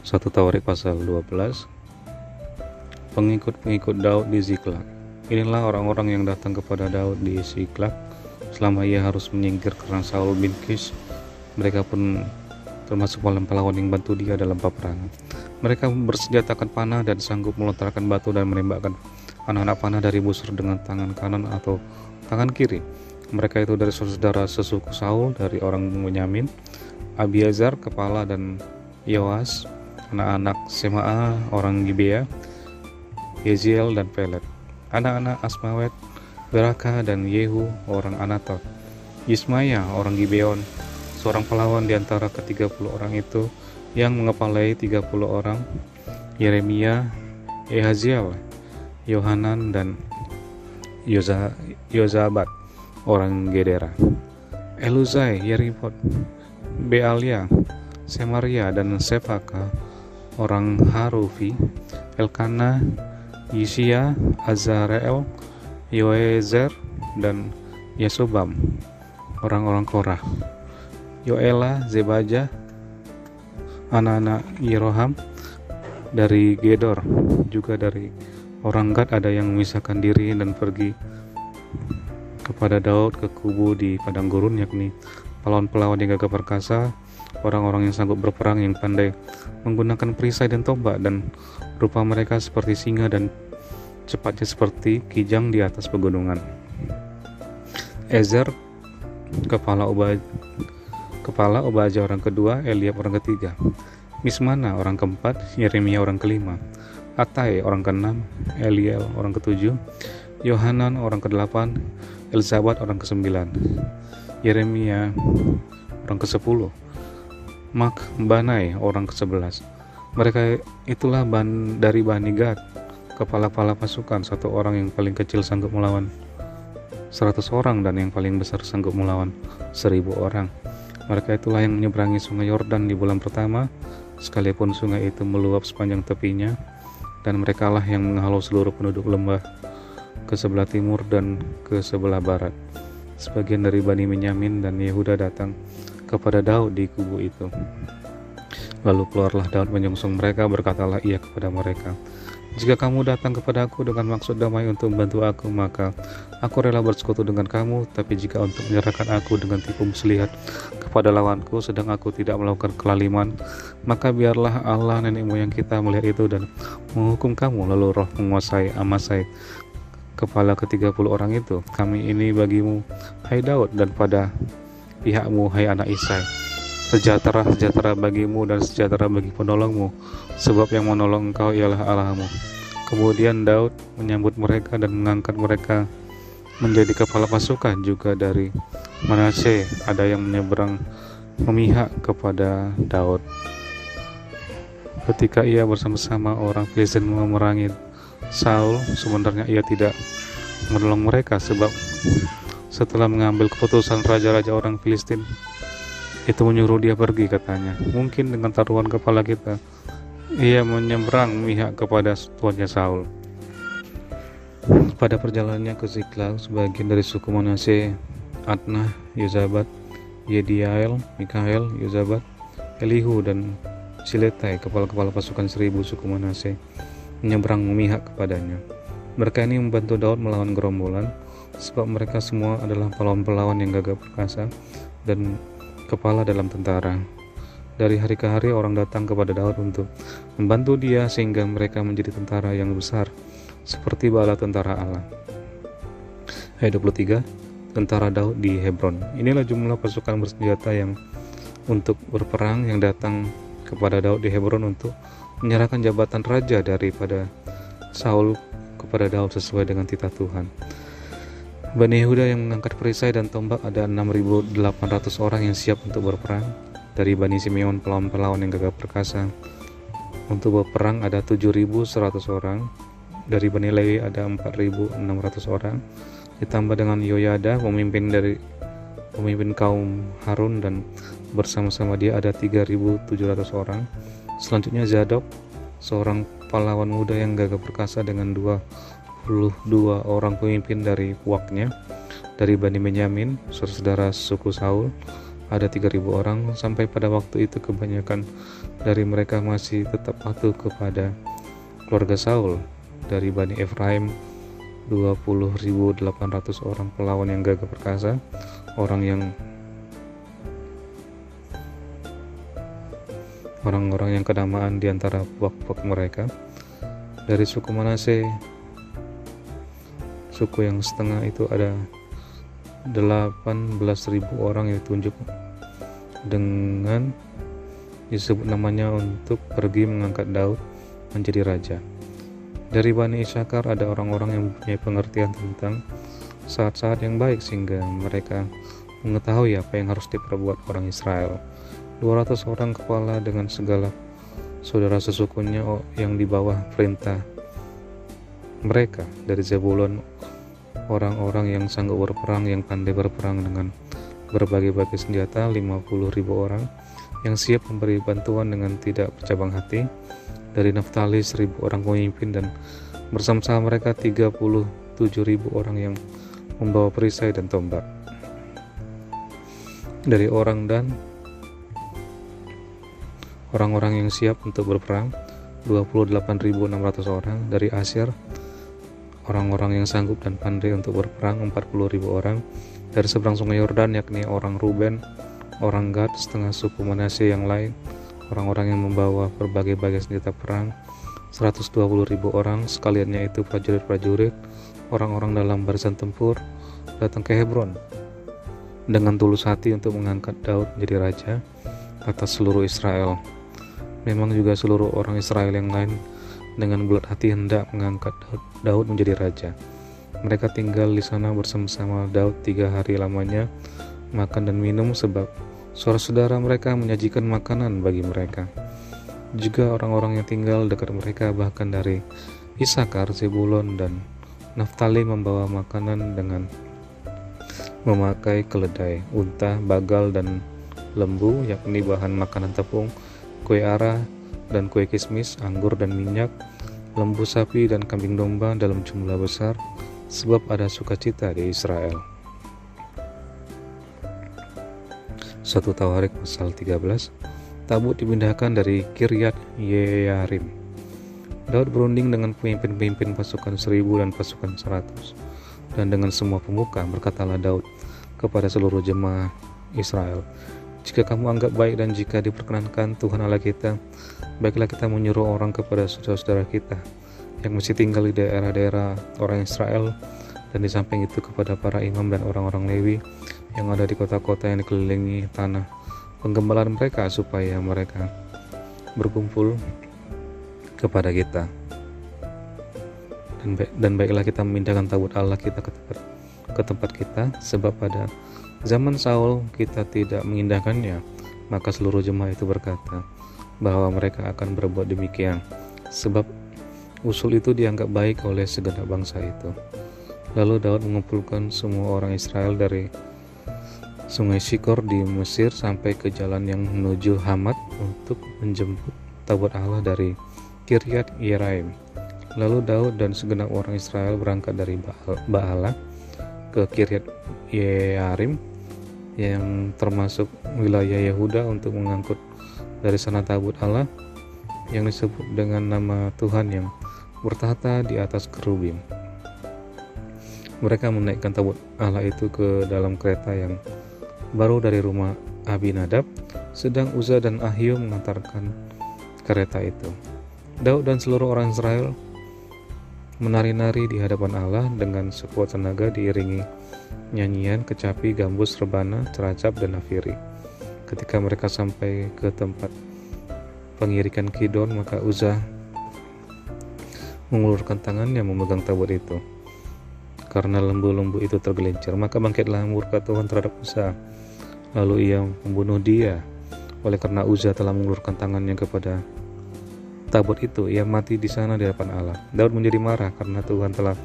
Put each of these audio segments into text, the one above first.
1 Tawarik pasal 12. Pengikut-pengikut Daud di Ziklag. Inilah orang-orang yang datang kepada Daud di Ziklag selama ia harus menyingkir karena Saul bin Kish. Mereka pun termasuk pahlawan yang bantu dia dalam peperangan. Mereka bersenjatakan panah dan sanggup melontarkan batu dan menembakkan anak-anak panah dari busur dengan tangan kanan atau tangan kiri. Mereka itu dari saudara sesuku Saul, dari orang Benyamin, Abiazar kepala, dan Yoas, anak-anak Semaah orang Gibea, Yeziel dan Pelet, anak-anak Asmawet, Beraka dan Yehu orang Anatot, Yismaya orang Gibeon, seorang pahlawan di antara ke-30 orang itu yang mengepalai 30 orang, Yeremia, Ehaziel, Yohanan dan Yozabat orang Gedera, Eluzai, Yeribot, Bealia, Semaria dan Sepaka orang Harufi, Elkana, Yisia, Azareel, Yoezer dan Yasobam orang-orang Korah, Yoela, Zebajah, anak-anak Yeroham dari Gedor. Juga dari orang Gad ada yang memisahkan diri dan pergi kepada Daud ke kubu di padang gurun, yakni pahlawan-pahlawan yang gagah perkasa, orang-orang yang sanggup berperang, yang pandai menggunakan perisai dan tombak, dan rupa mereka seperti singa dan cepatnya seperti kijang di atas pegunungan. Ezer kepala Obaja orang kedua, Eliab orang ketiga, Mismana orang keempat, Yeremia orang kelima, Atai orang keenam, Eliel orang ketujuh, Yohanan orang kedelapan, Elzabat orang kesembilan, Yeremia orang ke-10, Makbanai orang ke-11. Mereka itulah dari Bani Gad, kepala-kepala pasukan. Satu orang yang paling kecil sanggup melawan 100 orang, dan yang paling besar sanggup melawan 1000 orang. Mereka itulah yang menyeberangi sungai Yordan di bulan pertama, sekalipun sungai itu meluap sepanjang tepinya, dan merekalah yang menghalau seluruh penduduk lembah ke sebelah timur dan ke sebelah barat. Sebagian dari Bani Benyamin dan Yehuda datang kepada Daud di kubu itu. Lalu keluarlah Daud menyongsong mereka, berkatalah ia kepada mereka, "Jika kamu datang kepada aku dengan maksud damai untuk membantu aku, maka aku rela bersekutu dengan kamu. Tapi jika untuk menyerahkan aku dengan tipu muslihat kepada lawanku, sedang aku tidak melakukan kelaliman, maka biarlah Allah nenek moyang kita melihat itu dan menghukum kamu." Lalu roh menguasai Amasai, kepala ke-30 orang itu. "Kami ini bagimu, hai Daud, dan pada pihakmu, hai anak Isai. Sejahtera bagimu dan sejahtera bagi penolongmu, sebab yang menolong engkau ialah Allahmu." Kemudian Daud menyambut mereka dan mengangkat mereka menjadi kepala pasukan. Juga dari Manasye ada yang menyeberang memihak kepada Daud. Ketika ia bersama-sama orang Filistin memerangi Saul, sebenarnya ia tidak menolong mereka, sebab setelah mengambil keputusan raja-raja orang Filistin itu menyuruh dia pergi, katanya, "Mungkin dengan taruhan kepala kita ia menyeberang memihak kepada tuannya Saul." Pada perjalanannya ke Ziklag, sebagian dari suku Manasye, Adnah, Yozabat, Yediael, Mikael, Yozabat, Elihu, dan Siletai, kepala-kepala pasukan 1000 suku Manasye, menyeberang memihak kepadanya. Mereka ini membantu Daud melawan gerombolan, sebab mereka semua adalah pahlawan-pahlawan yang gagah perkasa dan kepala dalam tentara. Dari hari ke hari orang datang kepada Daud untuk membantu dia, sehingga mereka menjadi tentara yang besar seperti bala tentara Allah. Ayat 23, tentara Daud di Hebron. Inilah jumlah pasukan bersenjata yang untuk berperang yang datang kepada Daud di Hebron untuk menyerahkan jabatan raja daripada Saul kepada Daud sesuai dengan titah Tuhan. Bani Yehuda yang mengangkat perisai dan tombak ada 6.800 orang yang siap untuk berperang. Dari Bani Simeon, pahlawan-pahlawan yang gagah perkasa untuk berperang ada 7.100 orang. Dari Bani Lewi ada 4.600 orang, ditambah dengan Yoyada, pemimpin kaum Harun, dan bersama-sama dia ada 3.700 orang. Selanjutnya Zadok, seorang pahlawan muda yang gagah perkasa, dengan 22 orang pemimpin dari puaknya. Dari Bani Benyamin, saudara suku Saul, ada 3.000 orang. Sampai pada waktu itu kebanyakan dari mereka masih tetap patuh kepada keluarga Saul. Dari Bani Efraim 20.800 orang pelawan yang gagah perkasa, orang-orang yang kenamaan di antara buak-buak mereka. Dari suku Manase, suku yang setengah itu ada 18.000 orang yang ditunjuk dengan disebut namanya untuk pergi mengangkat Daud menjadi raja. Dari Bani Isakar ada orang-orang yang mempunyai pengertian tentang saat-saat yang baik sehingga mereka mengetahui apa yang harus diperbuat orang Israel. 200 orang kepala dengan segala saudara sesukunya yang di bawah perintah mereka. Dari Zebulon, orang-orang yang sanggup berperang, yang pandai berperang dengan berbagai-bagai senjata, 50.000 orang yang siap memberi bantuan dengan tidak bercabang hati. Dari Naftali 1.000 orang pemimpin dan bersama-sama mereka 37.000 orang yang membawa perisai dan tombak. Dari orang Dan, orang-orang yang siap untuk berperang 28.600 orang. Dari Asyir, orang-orang yang sanggup dan pandai untuk berperang 40.000 orang. Dari seberang sungai Yordan, yakni orang Ruben, orang Gad, setengah suku Manase yang lain, orang-orang yang membawa berbagai-bagai senjata perang 120.000 orang, sekaliannya itu prajurit-prajurit, orang-orang dalam barisan tempur, datang ke Hebron dengan tulus hati untuk mengangkat Daud menjadi raja atas seluruh Israel. Memang juga seluruh orang Israel yang lain dengan bulat hati hendak mengangkat Daud menjadi raja. Mereka tinggal di sana bersama-sama Daud 3 hari lamanya, makan dan minum, sebab saudara-saudara mereka menyajikan makanan bagi mereka. Juga orang-orang yang tinggal dekat mereka, bahkan dari Isakar, Zebulon, dan Naftali, membawa makanan dengan memakai keledai, unta, bagal, dan lembu, yakni bahan makanan tepung, kue ara, dan kue kismis, anggur dan minyak, lembu sapi dan kambing domba dalam jumlah besar, sebab ada sukacita di Israel. 1 Tawarik pasal 13. Tabut dipindahkan dari Kiryat Yearim. Daud berunding dengan pemimpin-pemimpin pasukan 1.000 dan pasukan 100, dan dengan semua pemuka berkatalah Daud kepada seluruh jemaah Israel, jika kamu anggap baik dan jika diperkenankan Tuhan Allah kita, baiklah kita menyuruh orang kepada saudara-saudara kita yang masih tinggal di daerah-daerah orang Israel, dan di samping itu kepada para imam dan orang-orang Lewi yang ada di kota-kota yang dikelilingi tanah penggembalaan mereka, supaya mereka berkumpul kepada kita. Dan baiklah kita memindahkan tabut Allah kita ke tempat kita, sebab pada zaman Saul kita tidak mengindahkannya. Maka seluruh jemaah itu berkata bahwa mereka akan berbuat demikian, sebab usul itu dianggap baik oleh segenap bangsa itu. Lalu Daud mengumpulkan semua orang Israel dari Sungai Shikor di Mesir sampai ke jalan yang menuju Hamat untuk menjemput tabut Allah dari Kiryat Yearim. Lalu Daud dan segenap orang Israel berangkat dari Baalah ke Kiryat Yearim yang termasuk wilayah Yehuda untuk mengangkut dari sana tabut Allah yang disebut dengan nama Tuhan yang bertahta di atas kerubim. Mereka menaikkan tabut Allah itu ke dalam kereta yang baru dari rumah Abinadab, sedang Uza dan Ahio mengantarkan kereta itu. Daud dan seluruh orang Israel menari-nari di hadapan Allah dengan sekuat tenaga, diiringi nyanyian, kecapi, gambus, rebana, ceracap, dan nafiri. Ketika mereka sampai ke tempat pengirikan Kidon, maka Uza mengulurkan tangannya memegang tabut itu. Karena lembu-lembu itu tergelincir, maka bangkitlah murka Tuhan terhadap Uza. Lalu ia membunuh dia. Oleh karena Uza telah mengulurkan tangannya kepada tabut itu, ia mati di sana di hadapan Allah. Daud menjadi marah karena Tuhan telah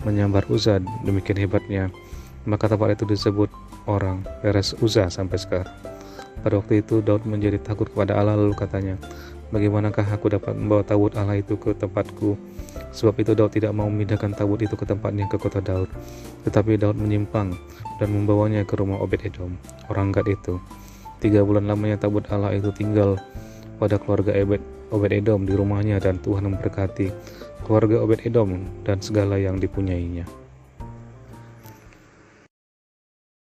menyambar Uza demikian hebatnya. Maka tempat itu disebut orang Peres Uza sampai sekarang. Pada waktu itu Daud menjadi takut kepada Allah, lalu katanya, bagaimanakah aku dapat membawa tabut Allah itu ke tempatku? Sebab itu Daud tidak mau memindahkan tabut itu ke tempatnya ke kota Daud, tetapi Daud menyimpang dan membawanya ke rumah Obed-Edom, orang Gad itu. 3 bulan lamanya tabut Allah itu tinggal pada keluarga Obed-Edom di rumahnya, dan Tuhan memberkati keluarga Obed-Edom dan segala yang dipunyainya.